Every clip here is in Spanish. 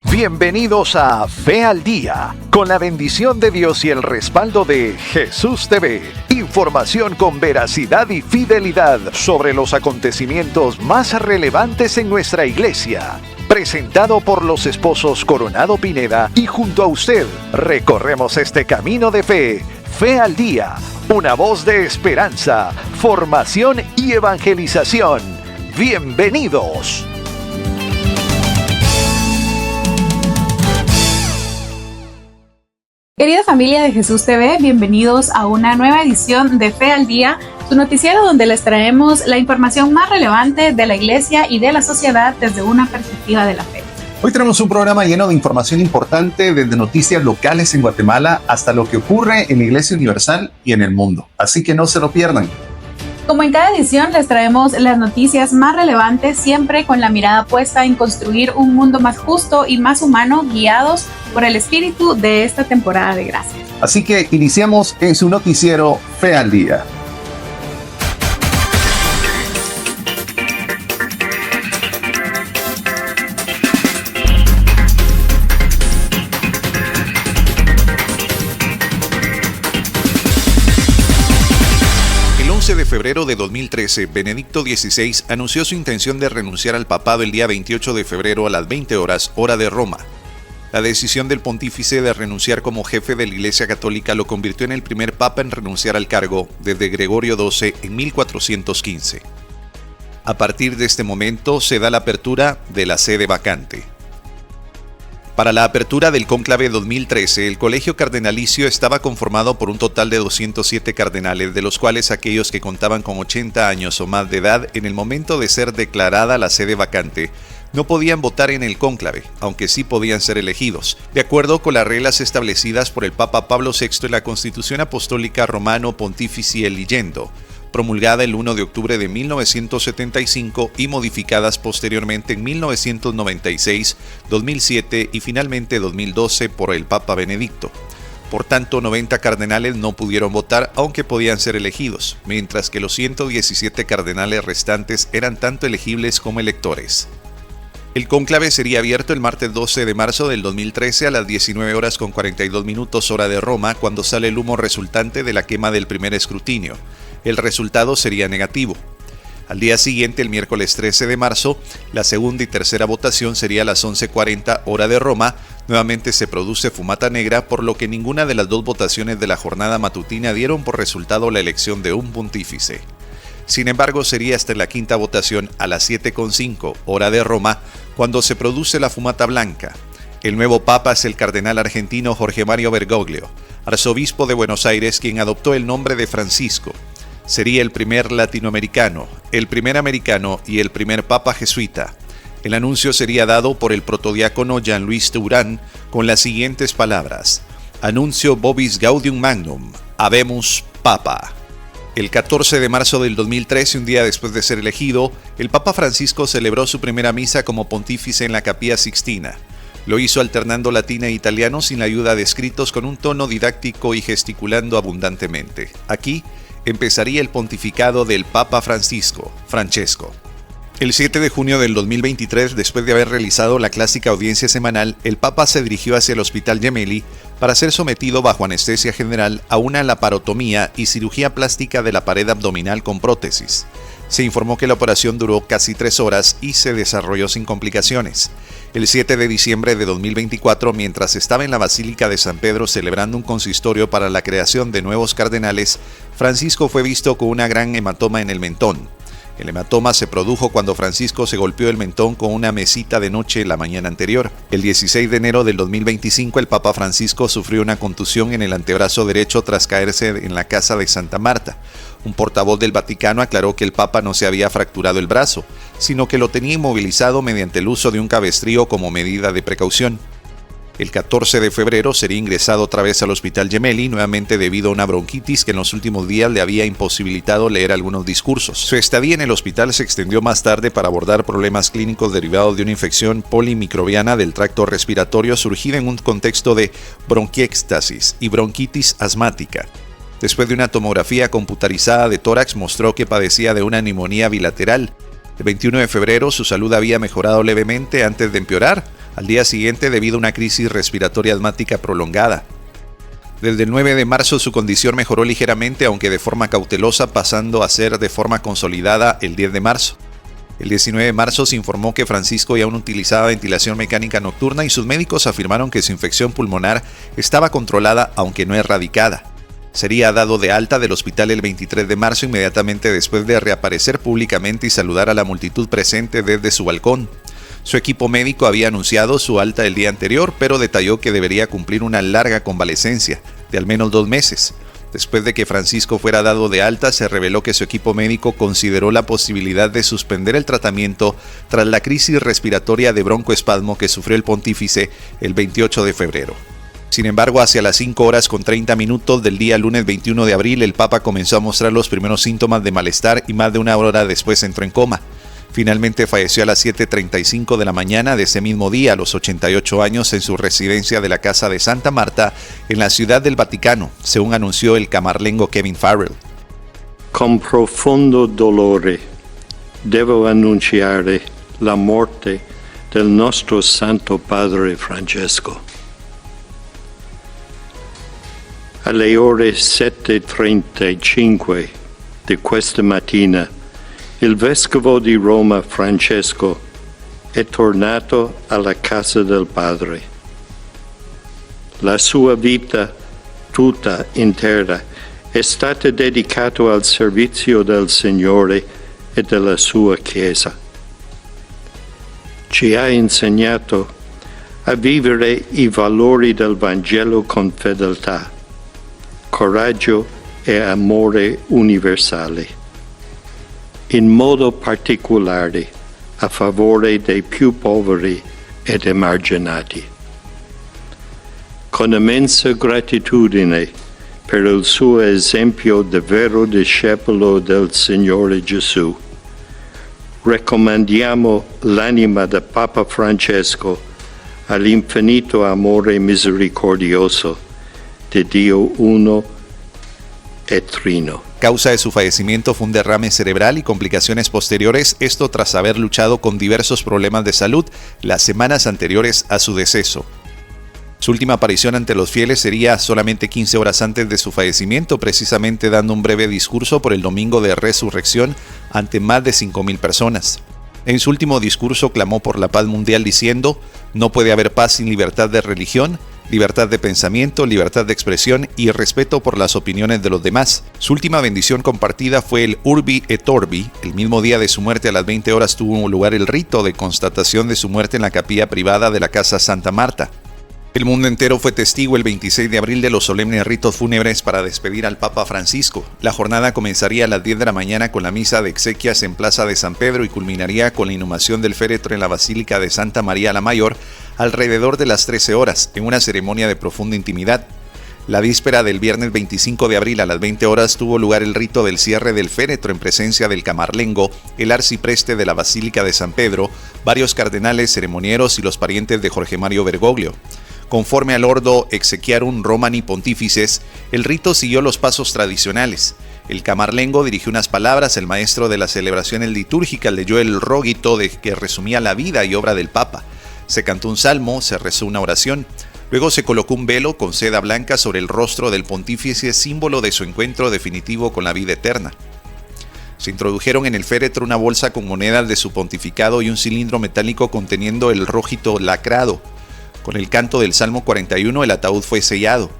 Bienvenidos a Fe al Día, con la bendición de Dios y el respaldo de Jesús TV. Información con veracidad y fidelidad sobre los acontecimientos más relevantes en nuestra iglesia. Presentado por los esposos Coronado Pineda y junto a usted recorremos este camino de fe. Fe al Día, una voz de esperanza, formación y evangelización. Bienvenidos. Querida familia de Jesús TV, bienvenidos a una nueva edición de Fe al Día, su noticiero donde les traemos la información más relevante de la iglesia y de la sociedad desde una perspectiva de la fe. Hoy tenemos un programa lleno de información importante, desde noticias locales en Guatemala hasta lo que ocurre en la Iglesia Universal y en el mundo. Así que no se lo pierdan. Como en cada edición les traemos las noticias más relevantes, siempre con la mirada puesta en construir un mundo más justo y más humano, guiados por el espíritu de esta temporada de gracia. Así que iniciamos en su noticiero Fe al Día. De febrero de 2013, Benedicto XVI anunció su intención de renunciar al papado el día 28 de febrero a las 20 horas, hora de Roma. La decisión del pontífice de renunciar como jefe de la Iglesia Católica lo convirtió en el primer papa en renunciar al cargo desde Gregorio XII en 1415. A partir de este momento se da la apertura de la sede vacante. Para la apertura del cónclave 2013, el colegio cardenalicio estaba conformado por un total de 207 cardenales, de los cuales aquellos que contaban con 80 años o más de edad en el momento de ser declarada la sede vacante no podían votar en el cónclave, aunque sí podían ser elegidos, de acuerdo con las reglas establecidas por el Papa Pablo VI en la Constitución Apostólica Romano Pontifici Eligendo, promulgada el 1 de octubre de 1975 y modificadas posteriormente en 1996, 2007 y finalmente 2012 por el Papa Benedicto. Por tanto, 90 cardenales no pudieron votar, aunque podían ser elegidos, mientras que los 117 cardenales restantes eran tanto elegibles como electores. El cónclave sería abierto el martes 12 de marzo del 2013 a las 19 horas con 42 minutos hora de Roma, cuando sale el humo resultante de la quema del primer escrutinio. El resultado sería negativo. Al día siguiente, el miércoles 13 de marzo, la segunda y tercera votación sería a las 11:40 hora de Roma. Nuevamente se produce fumata negra, por lo que ninguna de las dos votaciones de la jornada matutina dieron por resultado la elección de un pontífice. Sin embargo, sería hasta la quinta votación a las 7:05 hora de Roma cuando se produce la fumata blanca. El nuevo papa es el cardenal argentino Jorge Mario Bergoglio, arzobispo de Buenos Aires, quien adoptó el nombre de Francisco. Sería el primer latinoamericano, el primer americano y el primer papa jesuita. El anuncio sería dado por el protodiácono Jean-Louis Turán con las siguientes palabras: Anuncio vobis gaudium magnum, habemus papa. El 14 de marzo del 2013, un día después de ser elegido, el Papa Francisco celebró su primera misa como pontífice en la Capilla Sixtina. Lo hizo alternando latín e italiano sin la ayuda de escritos, con un tono didáctico y gesticulando abundantemente. Aquí empezaría el pontificado del Papa Francisco, Francesco. El 7 de junio del 2023, después de haber realizado la clásica audiencia semanal, el Papa se dirigió hacia el Hospital Gemelli para ser sometido bajo anestesia general a una laparotomía y cirugía plástica de la pared abdominal con prótesis. Se informó que la operación duró casi 3 horas y se desarrolló sin complicaciones. El 7 de diciembre de 2024, mientras estaba en la Basílica de San Pedro celebrando un consistorio para la creación de nuevos cardenales, Francisco fue visto con una gran hematoma en el mentón. El hematoma se produjo cuando Francisco se golpeó el mentón con una mesita de noche la mañana anterior. El 16 de enero del 2025, el Papa Francisco sufrió una contusión en el antebrazo derecho tras caerse en la casa de Santa Marta. Un portavoz del Vaticano aclaró que el Papa no se había fracturado el brazo, sino que lo tenía inmovilizado mediante el uso de un cabestrío como medida de precaución. El 14 de febrero sería ingresado otra vez al Hospital Gemelli, nuevamente debido a una bronquitis que en los últimos días le había imposibilitado leer algunos discursos. Su estadía en el hospital se extendió más tarde para abordar problemas clínicos derivados de una infección polimicrobiana del tracto respiratorio surgida en un contexto de bronquiectasis y bronquitis asmática. Después de una tomografía computarizada de tórax, mostró que padecía de una neumonía bilateral. El 21 de febrero su salud había mejorado levemente antes de empeorar. al día siguiente debido a una crisis respiratoria asmática prolongada. Desde el 9 de marzo su condición mejoró ligeramente, aunque de forma cautelosa, pasando a ser de forma consolidada el 10 de marzo. El 19 de marzo se informó que Francisco ya aún utilizaba ventilación mecánica nocturna y sus médicos afirmaron que su infección pulmonar estaba controlada, aunque no erradicada. Sería dado de alta del hospital el 23 de marzo, inmediatamente después de reaparecer públicamente y saludar a la multitud presente desde su balcón. Su equipo médico había anunciado su alta el día anterior, pero detalló que debería cumplir una larga convalecencia, de al menos 2 meses. Después de que Francisco fuera dado de alta, se reveló que su equipo médico consideró la posibilidad de suspender el tratamiento tras la crisis respiratoria de broncoespasmo que sufrió el pontífice el 28 de febrero. Sin embargo, hacia las 5:30 del día lunes 21 de abril, el Papa comenzó a mostrar los primeros síntomas de malestar y más de una hora después entró en coma. Finalmente falleció a las 7:35 de la mañana de ese mismo día, a los 88 años, en su residencia de la Casa de Santa Marta, en la Ciudad del Vaticano, según anunció el camarlengo Kevin Farrell. Con profondo dolore devo annunciare la morte del nostro Santo Padre Francesco. Alle ore 7:35 di questa mattina, il Vescovo di Roma Francesco è tornato alla casa del Padre. La sua vita tutta intera è stata dedicata al servizio del Signore e della sua Chiesa. Ci ha insegnato a vivere i valori del Vangelo con fedeltà, coraggio e amore universale, in modo particolare a favore dei più poveri ed emarginati. Con immensa gratitudine per il suo esempio di vero discepolo del Signore Gesù, raccomandiamo l'anima del Papa Francesco all'infinito amore misericordioso de Dio uno e trino. Causa de su fallecimiento fue un derrame cerebral y complicaciones posteriores, esto tras haber luchado con diversos problemas de salud las semanas anteriores a su deceso. Su última aparición ante los fieles sería solamente 15 horas antes de su fallecimiento, precisamente dando un breve discurso por el domingo de resurrección ante más de 5,000 personas. En su último discurso clamó por la paz mundial diciendo: "No puede haber paz sin libertad de religión, libertad de pensamiento, libertad de expresión y respeto por las opiniones de los demás". Su última bendición compartida fue el Urbi et Orbi. El mismo día de su muerte, a las 20 horas, tuvo lugar el rito de constatación de su muerte en la capilla privada de la Casa Santa Marta. El mundo entero fue testigo el 26 de abril de los solemnes ritos fúnebres para despedir al Papa Francisco. La jornada comenzaría a las 10 de la mañana con la misa de exequias en Plaza de San Pedro y culminaría con la inhumación del féretro en la Basílica de Santa María la Mayor alrededor de las 13 horas, en una ceremonia de profunda intimidad. La víspera del viernes 25 de abril a las 20 horas tuvo lugar el rito del cierre del féretro en presencia del camarlengo, el arcipreste de la Basílica de San Pedro, varios cardenales, ceremonieros y los parientes de Jorge Mario Bergoglio. Conforme al Ordo Exequiarum Romani Pontifices, el rito siguió los pasos tradicionales. El camarlengo dirigió unas palabras, el maestro de las celebraciones litúrgicas leyó el rogito que resumía la vida y obra del Papa. Se cantó un salmo, se rezó una oración. Luego se colocó un velo con seda blanca sobre el rostro del pontífice, símbolo de su encuentro definitivo con la vida eterna. Se introdujeron en el féretro una bolsa con monedas de su pontificado y un cilindro metálico conteniendo el rogito lacrado. Con el canto del Salmo 41, el ataúd fue sellado.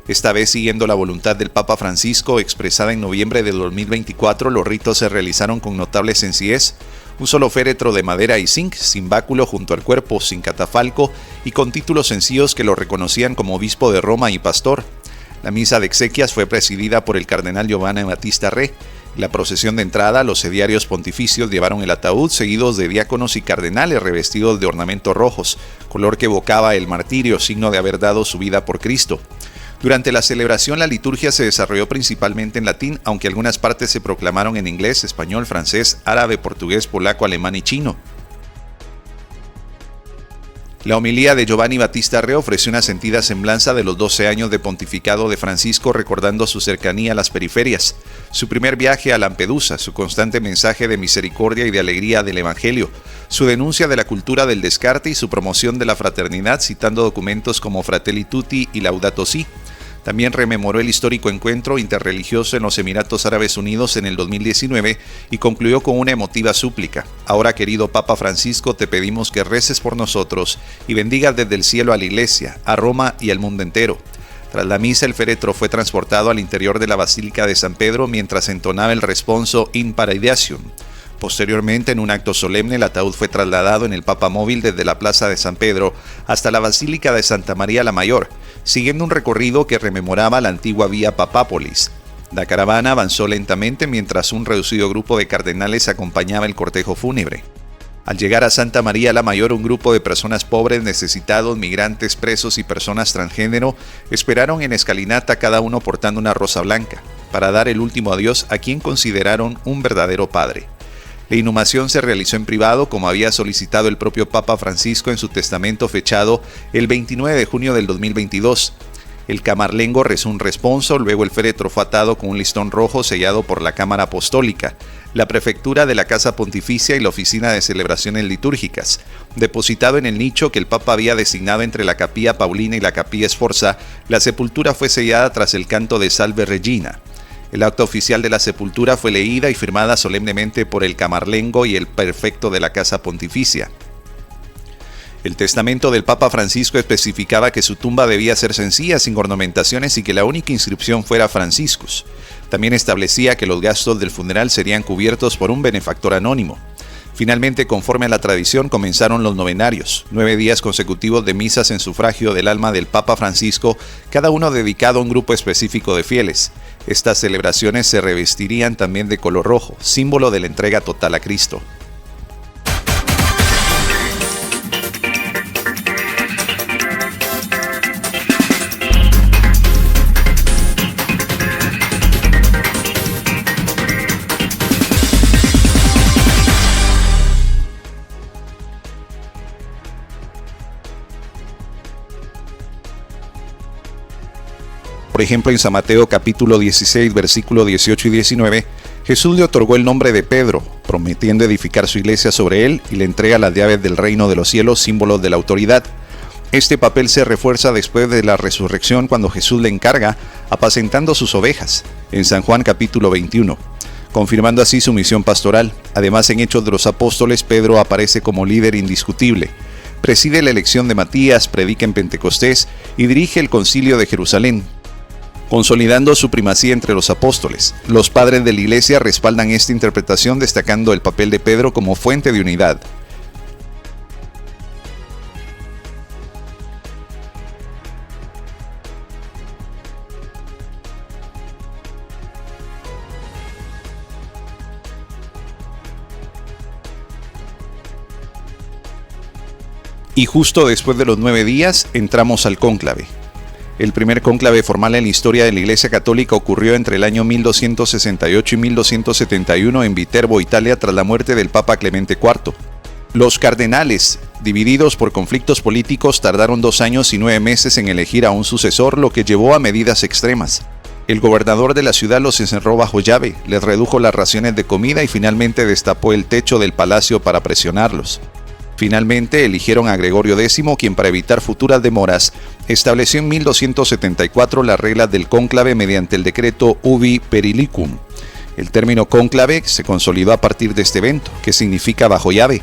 Esta vez, siguiendo la voluntad del Papa Francisco, expresada en noviembre de 2024, los ritos se realizaron con notable sencillez. Un solo féretro de madera y zinc, sin báculo junto al cuerpo, sin catafalco y con títulos sencillos que lo reconocían como obispo de Roma y pastor. La misa de exequias fue presidida por el cardenal Giovanni Battista Re. La procesión de entrada, los sediarios pontificios llevaron el ataúd seguidos de diáconos y cardenales revestidos de ornamentos rojos, color que evocaba el martirio, signo de haber dado su vida por Cristo. Durante la celebración, la liturgia se desarrolló principalmente en latín, aunque algunas partes se proclamaron en inglés, español, francés, árabe, portugués, polaco, alemán y chino. La homilía de Giovanni Battista Re ofreció una sentida semblanza de los 12 años de pontificado de Francisco, recordando su cercanía a las periferias, su primer viaje a Lampedusa, su constante mensaje de misericordia y de alegría del Evangelio, su denuncia de la cultura del descarte y su promoción de la fraternidad, citando documentos como Fratelli Tutti y Laudato Si. También rememoró el histórico encuentro interreligioso en los Emiratos Árabes Unidos en el 2019 y concluyó con una emotiva súplica. Ahora, querido Papa Francisco, te pedimos que reces por nosotros y bendigas desde el cielo a la Iglesia, a Roma y al mundo entero. Tras la misa, el féretro fue transportado al interior de la Basílica de San Pedro mientras entonaba el responso In Paradiasium. Posteriormente, en un acto solemne, el ataúd fue trasladado en el papamóvil desde la Plaza de San Pedro hasta la Basílica de Santa María la Mayor, siguiendo un recorrido que rememoraba la antigua vía Papápolis. La caravana avanzó lentamente mientras un reducido grupo de cardenales acompañaba el cortejo fúnebre. Al llegar a Santa María la Mayor, un grupo de personas pobres, necesitados, migrantes, presos y personas transgénero esperaron en escalinata, cada uno portando una rosa blanca, para dar el último adiós a quien consideraron un verdadero padre. La inhumación se realizó en privado, como había solicitado el propio Papa Francisco en su testamento fechado el 29 de junio del 2022. El camarlengo rezó un responso, luego el féretro fue atado con un listón rojo sellado por la Cámara Apostólica, la Prefectura de la Casa Pontificia y la Oficina de Celebraciones Litúrgicas. Depositado en el nicho que el Papa había designado entre la Capilla Paulina y la Capilla Sforza, la sepultura fue sellada tras el canto de Salve Regina. El acta oficial de la sepultura fue leída y firmada solemnemente por el camarlengo y el prefecto de la Casa Pontificia. El testamento del Papa Francisco especificaba que su tumba debía ser sencilla, sin ornamentaciones y que la única inscripción fuera Franciscus. También establecía que los gastos del funeral serían cubiertos por un benefactor anónimo. Finalmente, conforme a la tradición, comenzaron los novenarios, 9 días consecutivos de misas en sufragio del alma del Papa Francisco, cada uno dedicado a un grupo específico de fieles. Estas celebraciones se revestirían también de color rojo, símbolo de la entrega total a Cristo. Por ejemplo, en San Mateo capítulo 16, versículo 18 y 19, Jesús le otorgó el nombre de Pedro, prometiendo edificar su iglesia sobre él y le entrega las llaves del reino de los cielos, símbolos de la autoridad. Este papel se refuerza después de la resurrección cuando Jesús le encarga apacentando sus ovejas, en San Juan capítulo 21, confirmando así su misión pastoral. Además, en Hechos de los Apóstoles, Pedro aparece como líder indiscutible. Preside la elección de Matías, predica en Pentecostés y dirige el concilio de Jerusalén, consolidando su primacía entre los apóstoles. Los padres de la Iglesia respaldan esta interpretación, destacando el papel de Pedro como fuente de unidad. Y justo después de los 9 días entramos al cónclave. El primer cónclave formal en la historia de la Iglesia Católica ocurrió entre el año 1268 y 1271 en Viterbo, Italia, tras la muerte del Papa Clemente IV. Los cardenales, divididos por conflictos políticos, tardaron 2 años y 9 meses en elegir a un sucesor, lo que llevó a medidas extremas. El gobernador de la ciudad los encerró bajo llave, les redujo las raciones de comida y finalmente destapó el techo del palacio para presionarlos. Finalmente eligieron a Gregorio X, quien para evitar futuras demoras estableció en 1274 las reglas del cónclave mediante el decreto Ubi Perilicum. El término cónclave se consolidó a partir de este evento, que significa bajo llave.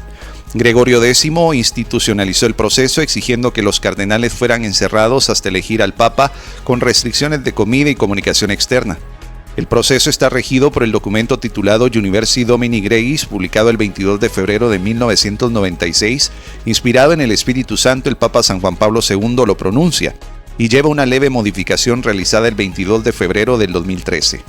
Gregorio X institucionalizó el proceso exigiendo que los cardenales fueran encerrados hasta elegir al Papa con restricciones de comida y comunicación externa. El proceso está regido por el documento titulado Universi Domini Gregis, publicado el 22 de febrero de 1996, inspirado en el Espíritu Santo. El Papa San Juan Pablo II lo pronuncia y lleva una leve modificación realizada el 22 de febrero del 2013.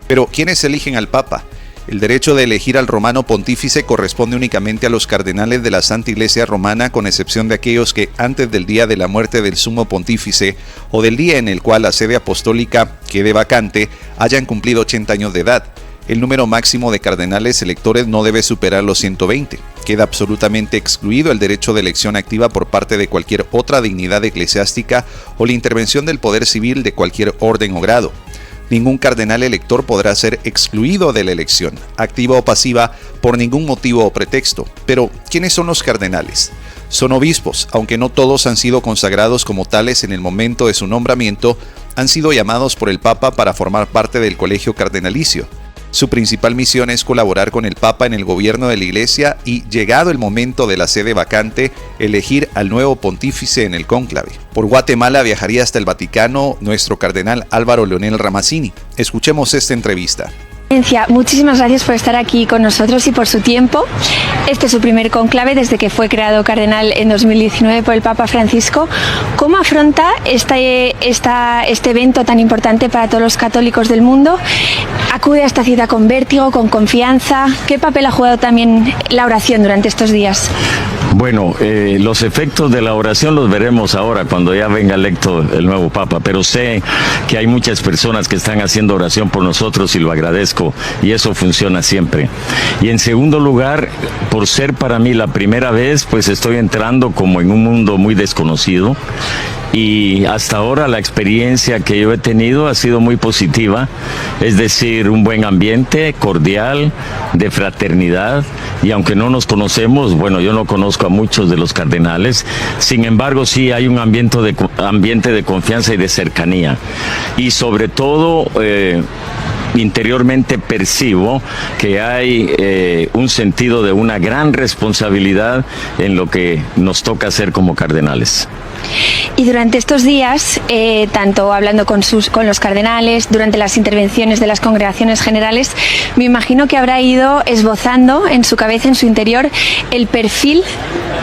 Pero, ¿quiénes eligen al Papa? El derecho de elegir al romano pontífice corresponde únicamente a los cardenales de la Santa Iglesia Romana, con excepción de aquellos que antes del día de la muerte del sumo pontífice o del día en el cual la sede apostólica quede vacante hayan cumplido 80 años de edad. El número máximo de cardenales electores no debe superar los 120. Queda absolutamente excluido el derecho de elección activa por parte de cualquier otra dignidad eclesiástica o la intervención del poder civil de cualquier orden o grado. Ningún cardenal elector podrá ser excluido de la elección, activa o pasiva, por ningún motivo o pretexto. Pero, ¿quiénes son los cardenales? Son obispos, aunque no todos han sido consagrados como tales en el momento de su nombramiento, han sido llamados por el Papa para formar parte del colegio cardenalicio. Su principal misión es colaborar con el Papa en el gobierno de la Iglesia y, llegado el momento de la sede vacante, elegir al nuevo pontífice en el cónclave. Por Guatemala viajaría hasta el Vaticano nuestro cardenal Álvaro Leonel Ramazzini. Escuchemos esta entrevista. Muchísimas gracias por estar aquí con nosotros y por su tiempo. Este es su primer cónclave desde que fue creado cardenal en 2019 por el Papa Francisco. ¿Cómo afronta este evento tan importante para todos los católicos del mundo? ¿Acude a esta cita con vértigo, con confianza? ¿Qué papel ha jugado también la oración durante estos días? Bueno, los efectos de la oración los veremos ahora cuando ya venga electo el nuevo Papa, pero sé que hay muchas personas que están haciendo oración por nosotros y lo agradezco, y eso funciona siempre. Y en segundo lugar, por ser para mí la primera vez, pues estoy entrando como en un mundo muy desconocido. Y hasta ahora la experiencia que yo he tenido ha sido muy positiva, es decir, un buen ambiente cordial, de fraternidad, y aunque no nos conocemos, bueno, yo no conozco a muchos de los cardenales, sin embargo sí hay un ambiente de confianza y de cercanía, y sobre todo interiormente percibo que hay un sentido de una gran responsabilidad en lo que nos toca hacer como cardenales. Y durante estos días, tanto hablando con los cardenales, durante las intervenciones de las congregaciones generales, me imagino que habrá ido esbozando en su cabeza, en su interior, el perfil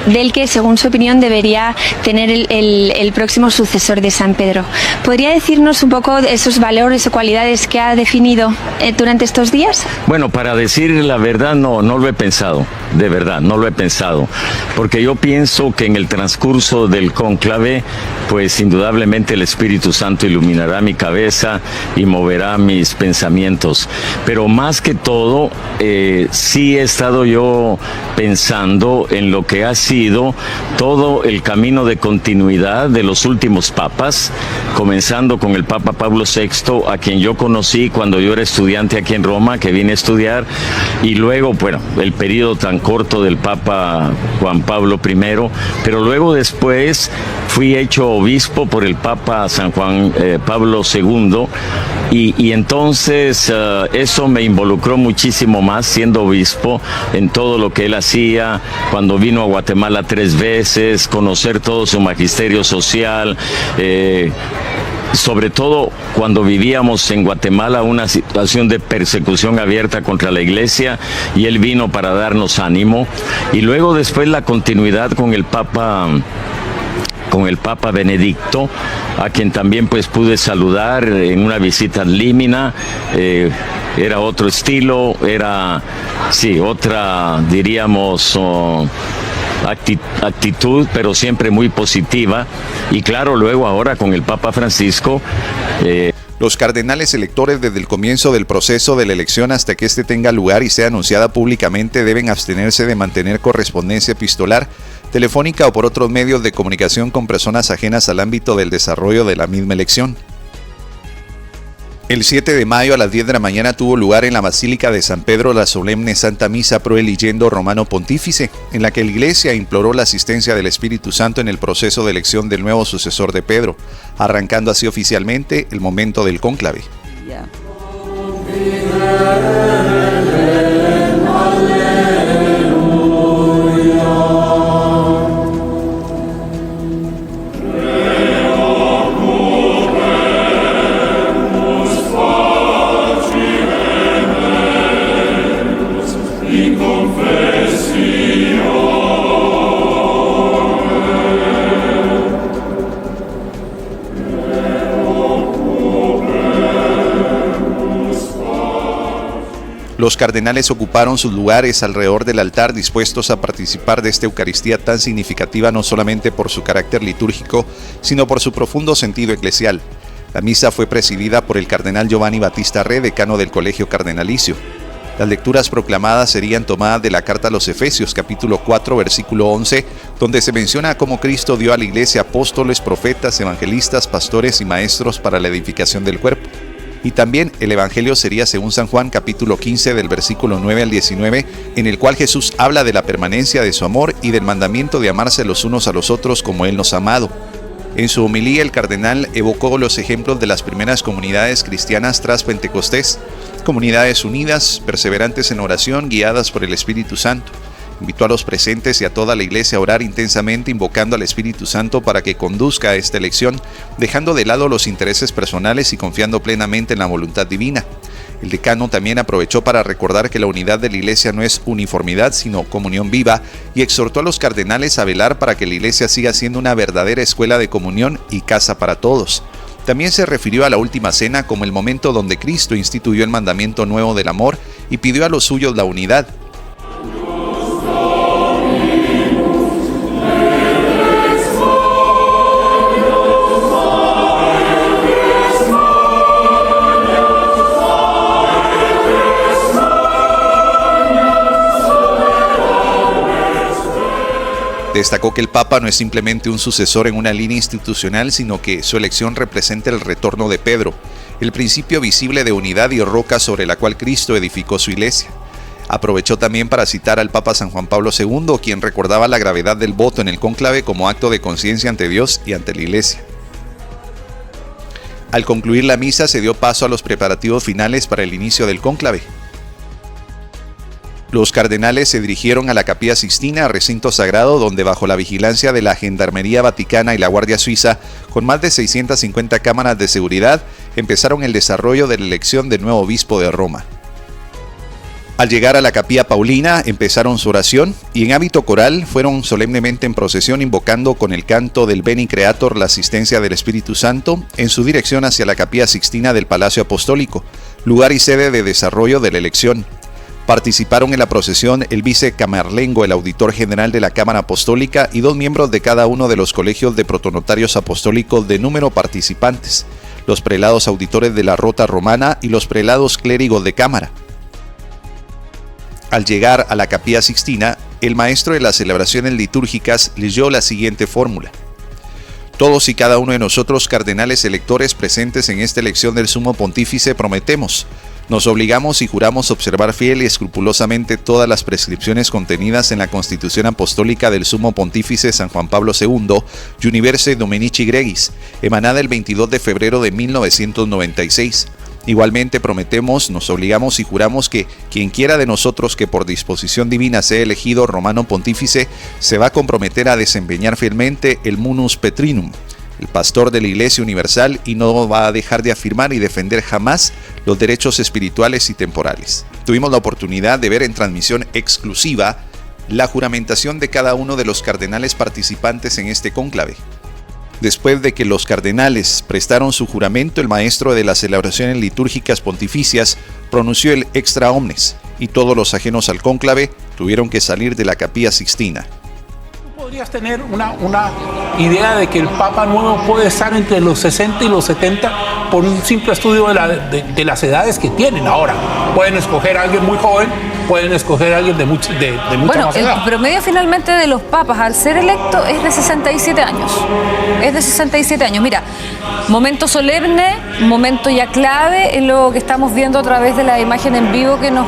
del que, según su opinión, debería tener el próximo sucesor de San Pedro. ¿Podría decirnos un poco de esos valores o cualidades que ha definido durante estos días? Bueno, para decir la verdad, no lo he pensado, de verdad, no lo he pensado, porque yo pienso que en el transcurso del cónclave, pues indudablemente el Espíritu Santo iluminará mi cabeza y moverá mis pensamientos, pero más que todo, sí he estado yo pensando en lo que ha sido todo el camino de continuidad de los últimos papas, comenzando con el Papa Pablo VI, a quien yo conocí cuando yo era estudiante aquí en Roma, que vine a estudiar, y luego, bueno, el periodo tan corto del Papa Juan Pablo I, pero luego después fui hecho obispo por el Papa San Juan Pablo II, y entonces eso me involucró muchísimo más siendo obispo en todo lo que él hacía, cuando vino a Guatemala 3 veces, conocer todo su magisterio social, sobre todo cuando vivíamos en Guatemala una situación de persecución abierta contra la Iglesia, y él vino para darnos ánimo, y luego después la continuidad con el Papa Benedicto, a quien también pues pude saludar en una visita ad limina. Era otro estilo, era sí, otra, diríamos, actitud, pero siempre muy positiva. Y claro, luego ahora con el Papa Francisco. Los cardenales electores, desde el comienzo del proceso de la elección hasta que éste tenga lugar y sea anunciada públicamente, deben abstenerse de mantener correspondencia epistolar, telefónica o por otros medios de comunicación con personas ajenas al ámbito del desarrollo de la misma elección. El 7 de mayo a las 10 de la mañana tuvo lugar en la Basílica de San Pedro la solemne Santa Misa pro eligendo Romano Pontífice, en la que la Iglesia imploró la asistencia del Espíritu Santo en el proceso de elección del nuevo sucesor de Pedro, arrancando así oficialmente el momento del cónclave. Los cardenales ocuparon sus lugares alrededor del altar, dispuestos a participar de esta Eucaristía tan significativa no solamente por su carácter litúrgico, sino por su profundo sentido eclesial. La misa fue presidida por el cardenal Giovanni Battista Re, decano del Colegio Cardenalicio. Las lecturas proclamadas serían tomadas de la carta a los Efesios, capítulo 4, versículo 11, donde se menciona cómo Cristo dio a la Iglesia apóstoles, profetas, evangelistas, pastores y maestros para la edificación del cuerpo. Y también el Evangelio sería según San Juan capítulo 15 del versículo 9 al 19, en el cual Jesús habla de la permanencia de su amor y del mandamiento de amarse los unos a los otros como Él nos ha amado. En su homilía el cardenal evocó los ejemplos de las primeras comunidades cristianas tras Pentecostés, comunidades unidas, perseverantes en oración, guiadas por el Espíritu Santo. Invitó a los presentes y a toda la iglesia a orar intensamente invocando al Espíritu Santo para que conduzca a esta elección, dejando de lado los intereses personales y confiando plenamente en la voluntad divina. El decano también aprovechó para recordar que la unidad de la iglesia no es uniformidad, sino comunión viva, y exhortó a los cardenales a velar para que la iglesia siga siendo una verdadera escuela de comunión y casa para todos. También se refirió a la última cena como el momento donde Cristo instituyó el mandamiento nuevo del amor y pidió a los suyos la unidad. Destacó que el Papa no es simplemente un sucesor en una línea institucional, sino que su elección representa el retorno de Pedro, el principio visible de unidad y roca sobre la cual Cristo edificó su iglesia. Aprovechó también para citar al Papa San Juan Pablo II, quien recordaba la gravedad del voto en el cónclave como acto de conciencia ante Dios y ante la iglesia. Al concluir la misa se dio paso a los preparativos finales para el inicio del cónclave. Los cardenales se dirigieron a la Capilla Sixtina, recinto sagrado donde bajo la vigilancia de la Gendarmería Vaticana y la Guardia Suiza, con más de 650 cámaras de seguridad, empezaron el desarrollo de la elección del nuevo obispo de Roma. Al llegar a la Capilla Paulina, empezaron su oración y en hábito coral fueron solemnemente en procesión invocando con el canto del Veni Creator la asistencia del Espíritu Santo en su dirección hacia la Capilla Sixtina del Palacio Apostólico, lugar y sede de desarrollo de la elección. Participaron en la procesión el vicecamarlengo, el auditor general de la Cámara Apostólica y 2 miembros de cada uno de los colegios de protonotarios apostólicos de número participantes, los prelados auditores de la Rota Romana y los prelados clérigos de Cámara. Al llegar a la Capilla Sixtina, el maestro de las celebraciones litúrgicas leyó la siguiente fórmula: todos y cada uno de nosotros, cardenales electores presentes en esta elección del Sumo Pontífice, prometemos, nos obligamos y juramos observar fiel y escrupulosamente todas las prescripciones contenidas en la Constitución Apostólica del Sumo Pontífice San Juan Pablo II, Universi Dominici Gregis, emanada el 22 de febrero de 1996. Igualmente prometemos, nos obligamos y juramos que quien quiera de nosotros que por disposición divina sea elegido romano pontífice, se va a comprometer a desempeñar fielmente el munus petrinum, el pastor de la Iglesia Universal, y no va a dejar de afirmar y defender jamás los derechos espirituales y temporales. Tuvimos la oportunidad de ver en transmisión exclusiva la juramentación de cada uno de los cardenales participantes en este cónclave. Después de que los cardenales prestaron su juramento, el maestro de las celebraciones litúrgicas pontificias pronunció el extra omnes, y todos los ajenos al cónclave tuvieron que salir de la Capilla Sixtina. Podrías tener una idea de que el Papa nuevo puede estar entre los 60 y los 70 por un simple estudio de las edades que tienen ahora. Pueden escoger a alguien muy joven, pueden escoger a alguien de mucha más edad. El promedio finalmente de los papas al ser electo es de 67 años. Es de 67 años. Mira, momento solemne, momento ya clave en lo que estamos viendo a través de la imagen en vivo que nos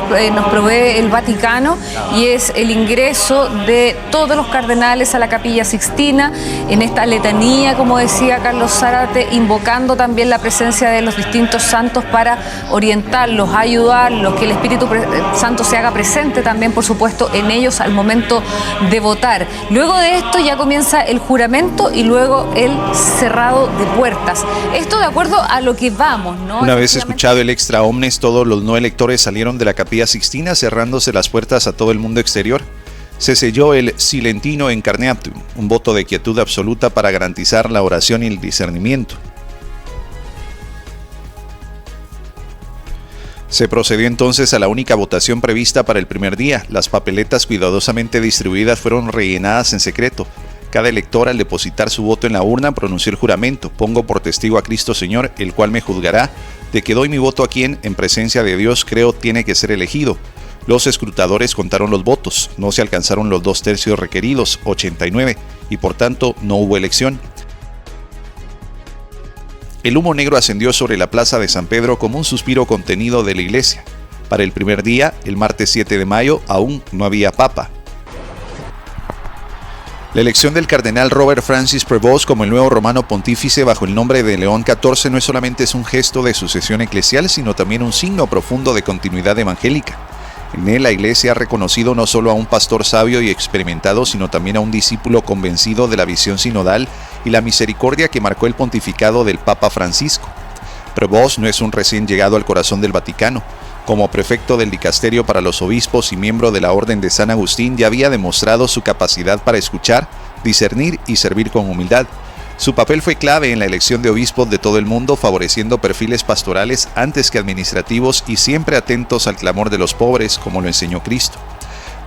provee el Vaticano, y es el ingreso de todos los cardenales a la Capilla Sixtina en esta letanía, como decía Carlos Zárate, invocando también la presencia de los distintos santos para orientarlos, ayudarlos, que el Espíritu Santo se haga presente también, por supuesto, en ellos al momento de votar. Luego de esto ya comienza el juramento y luego el cerrado de puertas. Esto de acuerdo a lo que vamos, ¿no? Una vez escuchado el extra omnes, todos los no electores salieron de la Capilla Sixtina cerrándose las puertas a todo el mundo exterior. Se selló el silentino incarnatum, un voto de quietud absoluta para garantizar la oración y el discernimiento. Se procedió entonces a la única votación prevista para el primer día. Las papeletas cuidadosamente distribuidas fueron rellenadas en secreto. Cada elector, al depositar su voto en la urna, pronunció el juramento: pongo por testigo a Cristo Señor, el cual me juzgará, de que doy mi voto a quien, en presencia de Dios, creo tiene que ser elegido. Los escrutadores contaron los votos, no se alcanzaron los 2/3 requeridos, 89, y por tanto no hubo elección. el humo negro ascendió sobre la plaza de San Pedro como un suspiro contenido de la iglesia. Para el primer día, el martes 7 de mayo, aún no había papa. La elección del cardenal Robert Francis Prevost como el nuevo romano pontífice bajo el nombre de León XIV no solamente es un gesto de sucesión eclesial, sino también un signo profundo de continuidad evangélica. En él la Iglesia ha reconocido no solo a un pastor sabio y experimentado, sino también a un discípulo convencido de la visión sinodal y la misericordia que marcó el pontificado del Papa Francisco. Prevost no es un recién llegado al corazón del Vaticano. Como prefecto del dicasterio para los obispos y miembro de la Orden de San Agustín, ya había demostrado su capacidad para escuchar, discernir y servir con humildad. Su papel fue clave en la elección de obispos de todo el mundo, favoreciendo perfiles pastorales antes que administrativos y siempre atentos al clamor de los pobres, como lo enseñó Cristo.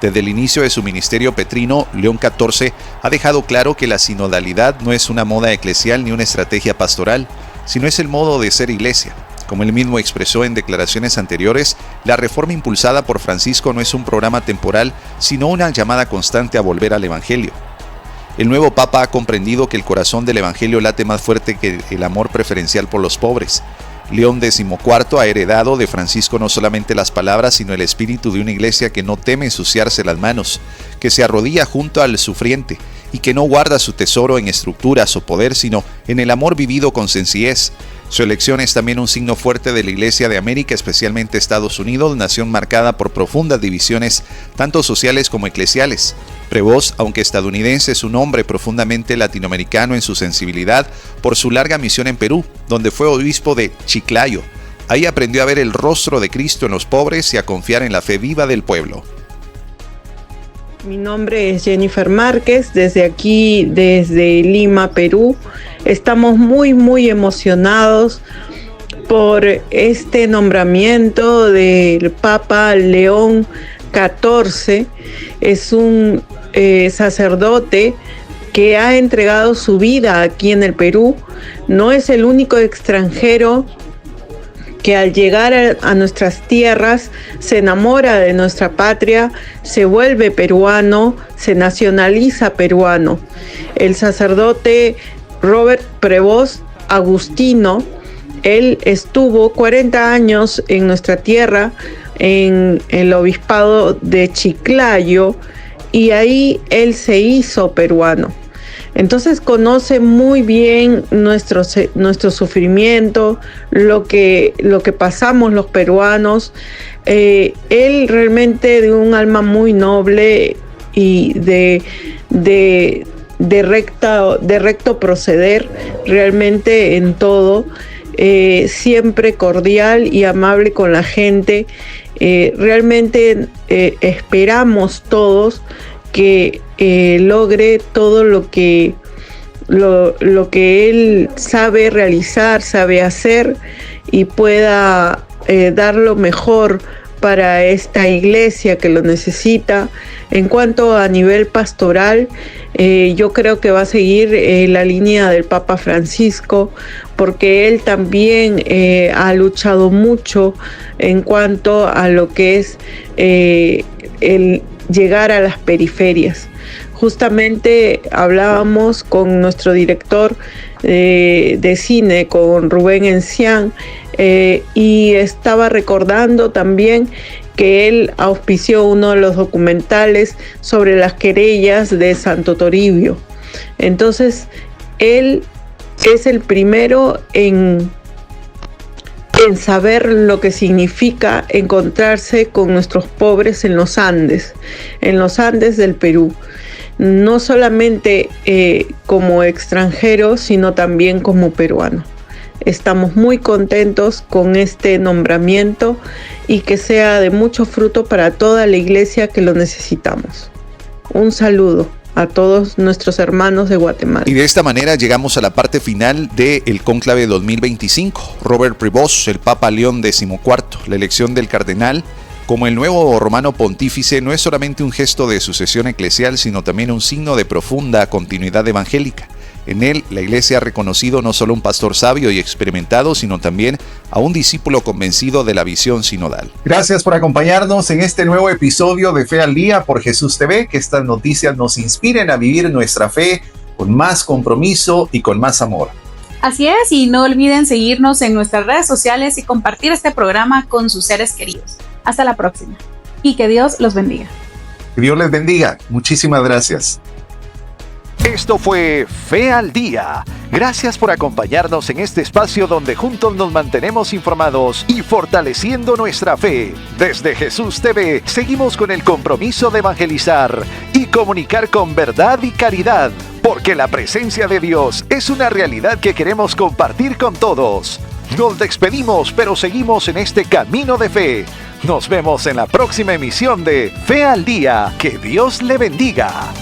Desde el inicio de su ministerio petrino, León XIV ha dejado claro que la sinodalidad no es una moda eclesial ni una estrategia pastoral, sino es el modo de ser iglesia. Como él mismo expresó en declaraciones anteriores, la reforma impulsada por Francisco no es un programa temporal, sino una llamada constante a volver al Evangelio. El nuevo Papa ha comprendido que el corazón del Evangelio late más fuerte que el amor preferencial por los pobres. León XIV ha heredado de Francisco no solamente las palabras, sino el espíritu de una iglesia que no teme ensuciarse las manos, que se arrodilla junto al sufriente y que no guarda su tesoro en estructuras o poder, sino en el amor vivido con sencillez. Su elección es también un signo fuerte de la Iglesia de América, especialmente Estados Unidos, nación marcada por profundas divisiones, tanto sociales como eclesiales. Prevost, aunque estadounidense, es un hombre profundamente latinoamericano en su sensibilidad por su larga misión en Perú, donde fue obispo de Chiclayo. Ahí aprendió a ver el rostro de Cristo en los pobres y a confiar en la fe viva del pueblo. Mi nombre es Jennifer Márquez, desde Lima, Perú. Estamos muy emocionados por este nombramiento del Papa León XIV. Es un sacerdote que ha entregado su vida aquí en el Perú. No es el único extranjero que al llegar a nuestras tierras se enamora de nuestra patria, se vuelve peruano, se nacionaliza peruano. El sacerdote Robert Prevost agustino, él estuvo 40 años en nuestra tierra, en el obispado de Chiclayo, y ahí él se hizo peruano. Entonces conoce muy bien nuestro sufrimiento, lo que pasamos los peruanos. Él realmente de un alma muy noble y de recto proceder, realmente en todo, siempre cordial y amable con la gente. Realmente esperamos todos que logre todo lo que él sabe realizar, sabe hacer, y pueda dar lo mejor para esta iglesia que lo necesita. En cuanto a nivel pastoral, yo creo que va a seguir la línea del Papa Francisco, porque él también ha luchado mucho en cuanto a lo que es el llegar a las periferias. Justamente hablábamos con nuestro director de cine, con Rubén Encián, y estaba recordando también que él auspició uno de los documentales sobre las querellas de Santo Toribio. Entonces, él es el primero en saber lo que significa encontrarse con nuestros pobres en los Andes del Perú. No solamente como extranjero, sino también como peruano. Estamos muy contentos con este nombramiento y que sea de mucho fruto para toda la iglesia que lo necesitamos. Un saludo a todos nuestros hermanos de Guatemala. Y de esta manera llegamos a la parte final del Cónclave 2025. Robert Prevost, el Papa León XIV, la elección del cardenal como el nuevo romano pontífice no es solamente un gesto de sucesión eclesial, sino también un signo de profunda continuidad evangélica. En él, la Iglesia ha reconocido no solo un pastor sabio y experimentado, sino también a un discípulo convencido de la visión sinodal. Gracias por acompañarnos en este nuevo episodio de Fe al Día por Jesús TV. Que estas noticias nos inspiren a vivir nuestra fe con más compromiso y con más amor. Así es, y no olviden seguirnos en nuestras redes sociales y compartir este programa con sus seres queridos. Hasta la próxima y que Dios los bendiga. Que Dios les bendiga. Muchísimas gracias. Esto fue Fe al Día. Gracias por acompañarnos en este espacio donde juntos nos mantenemos informados y fortaleciendo nuestra fe. Desde Jesús TV seguimos con el compromiso de evangelizar y comunicar con verdad y caridad, porque la presencia de Dios es una realidad que queremos compartir con todos. Nos despedimos, pero seguimos en este camino de fe. Nos vemos en la próxima emisión de Fe al Día. Que Dios le bendiga.